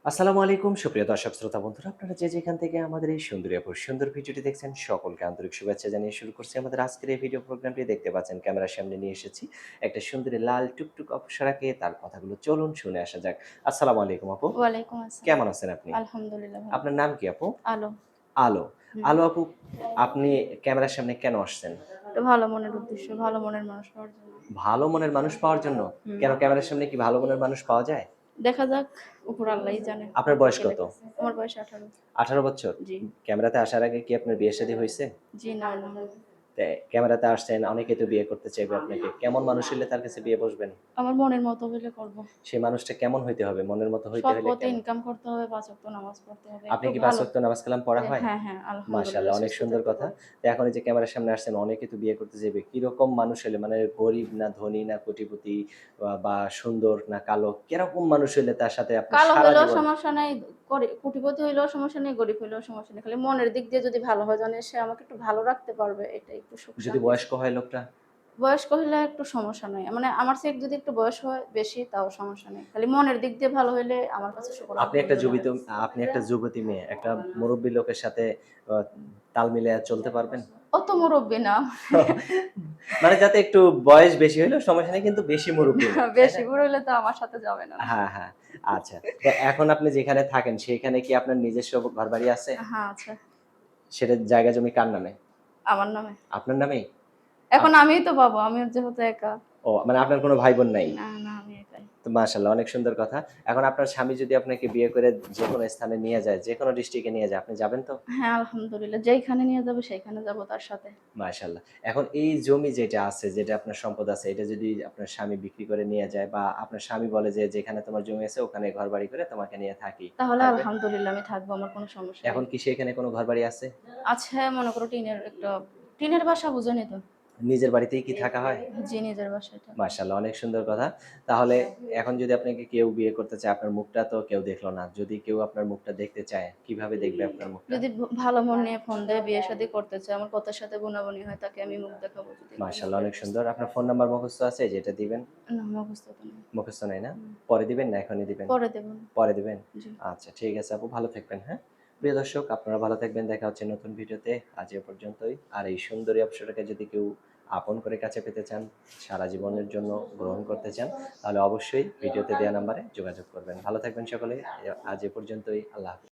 আসসালামু আলাইকুম সুপ্রিয় দর্শক শ্রোতা বন্ধুরা, আপনারা যে যেখান থেকে আমাদের এই সুন্দরী আপুর সুন্দর ভিডিওটি দেখছেন সকলকে আন্তরিক শুভেচ্ছা জানিয়ে শুরু করছি আমাদের আজকের এই ভিডিও প্রোগ্রামটি। দেখতে পাচ্ছেন ক্যামেরার সামনে নিয়ে এসেছি একটা সুন্দরী লাল টুকটুক অপ্সরাকে, তার কথাগুলো চলুন শুনে আসা যাক। আসসালামু আলাইকুম আপু, ওয়ালাইকুম আসসালাম। কেমন আছেন আপনি? আলহামদুলিল্লাহ ভালো। আপনার নাম কি আপু? আলো। আলো। হুম। আলো আপু, আপনি ক্যামেরার সামনে কেন আসছেন? একটা ভালো মনের উদ্দেশ্য, ভালো মনের মানুষ পাওয়ার জন্য। ভালো মনের মানুষ পাওয়ার জন্য? হুম। কেন, ক্যামেরার সামনে কি ভালো মনের মানুষ পাওয়া যায়? দেখা যাক, উপর আল্লাহই জানে আপনার বয়স কে কত? লেখেছে। আমার বয়স 18। 18 বছর? জি। ক্যামেরাতে আসার আগে কি আপনার বিয়ে শাদী হইছে? জি, না, না। তে ক্যামেরাতে আসছেন, অনেকেই তো বিয়ে করতে চাইবে আপনাকে। কেমন মানুষ হইলে তার কাছে বিয়ে বসবেন? আমার মনের মতো হইলে করব। সেই মানুষটা কেমন হইতে হবে? মনের মতো হইতে সৎ হইলে পথে কেমন? ইনকাম করতে হবে, 5 ওয়াক্ত নামাজ পড়তে হবে। আপনি একটু কি ৫ ভালো। ওয়াক্ত নামাজ কালাম পড়া হয়? হ্যাঁ, হ্যাঁ, আলহামদুলিল্লাহ মাশাআল্লাহ, অনেক সুস্থ সুন্দর থাকতে কথা। হবে। তো এখন এই যে ক্যামেরার সামনে আসছেন, অনেকে তো বিয়ে করতে চাইবে। কিরকম মানুষ হইলে, মানে গরিব না ধনী না কোটিপতি বা সুন্দর না কালো, কিরকম মানুষ হইলে তার সাথে আপনি কালো সারা হইলেও জীবন সমস্যা নাই, কোটিপতি হইলেও সমস্যা নেই, গরিব হইলেও সমস্যা নেই। খালি মনের দিক দিয়ে যদি ভালো হয়, জানে সে আমাকে একটু ভালো রাখতে পারবে, এটাই একটু সুখ যদি শান্তি। বয়স্ক হয় লোকটা? বয়স্ক হইলে একটু সমস্যা নাই। মানে আমার চেয়ে যদি একটু বয়স হয় বেশি, তাও সমস্যা নেই। খালি মনের দিক দিয়ে ভালো হইলে আমার কাছে শুকর আপনি একটা আলহামদুলিল্লাহ। আপনি একটা যুবতী মেয়ে, একটা মুরুব্বি লোকের সাথে আ তাল মিলাইয়া চলতে পারবেন? অত মুরব্বি না। মানে যাতে একটু বয়স বেশি হইলেও সমস্যা নেই, কিন্তু বেশি মুরুব্বি না, তাই বেশি না? বুড়ো হইলে তো আমার সাথে যাবে না। হ্যাঁ, হ্যাঁ। আচ্ছা। তো এখন আপনি যেখানে থাকেন সেখানে কি আপনার নিজস্ব ঘরবাড়ি আছে? হ্যাঁ, আচ্ছা। সেটার জায়গা জমি কার নামে? আমার নামে। আপনার নামেই? এখন আপ আমিই তো পাবো। আমি যেহেতু একা। ও, মানে আপনার কোনো ভাই বোন নাই? না, না, আমি একাই। তো মাশাআল্লাহ, অনেক সুন্দর কথা। এখন আপনার স্বামী যদি আপনাকে বিয়ে করে যেকোনো স্থানে নিয়ে যায়, যেকোনো ডিস্ট্রিক্টে নিয়ে যায়, আপনি যাবেন তো? হ্যাঁ, আলহামদুলিল্লাহ। যেইখানে নিয়ে যাবে সেইখানে যাবো তার সাথে। মাশাআল্লাহ। এখন এই জমি যেটা আছে, যেটা আপনার সম্পদ আছে, এটা যদি আপনার স্বামী বিক্রি করে নিয়ে যায় বা আপনার স্বামী বলে যে, "যেখানে তোমার জমি আছে ওখানে ঘরবাড়ি করে তোমাকে নিয়ে থাকি।" তাহলে থাকবেন? আলহামদুলিল্লাহ আমি থাকবো। আমার কোনো সমস্যা এখন নেই। কি সেখানে কোনো ঘরবাড়ি আছে? আছে, মনে করো টিনের বাসা বুঝেনই তো। নিজের বাড়িতেই কি থাকা হয়? জি, নিজের বাসায় থাকা। মাশাআল্লাহ, অনেক সুন্দর কথা। তাহলে এখন যদি আপনাকে কেউ বিয়ে করতে চায়, আপনার মুখটা তো কেউ দেখলো না। যদি কেউ আপনার মুখটা দেখতে চায়, কিভাবে দেখবে আপনার মুখটা? যদি ভালো মন নিয়ে ফোন দেয়, বিয়ে শাদী করতে চায়, আমার কথার সাথে গুনাগুনি হয়, তাকে আমি মুখ দেখাবো যদি একটু মাশাআল্লাহ, মনের অনেক বুঝতে। সুন্দর। আপনার ফোন নাম্বার মুখস্থ আছে যেটা দিবেন? না, মুখস্থ তো নেই। মুখস্থ নাই না? হুম। পরে দিবেন না এখনই দিবেন? পরে দেব না। পরে দিবেন? জি। আচ্ছা, ঠিক আছে আপু, ভালো থাকবেন, হ্যাঁ? প্রিয় দর্শক, আপনারা ভালো থাকবেন। দেখা হচ্ছে নতুন ভিডিওতে। আজ এ পর্যন্তই। আর এই সুন্দরী অপ্সরাকে যদি কেউ আপন করে কাছে পেতে চান, সারা জীবনের জন্য গ্রহণ করতে চান, তাহলে অবশ্যই ভিডিওতে দেয়া নাম্বারে যোগাযোগ করবেন। ভালো থাকবেন সকলে। আজ এ পর্যন্তই। আল্লাহ হাফেজ।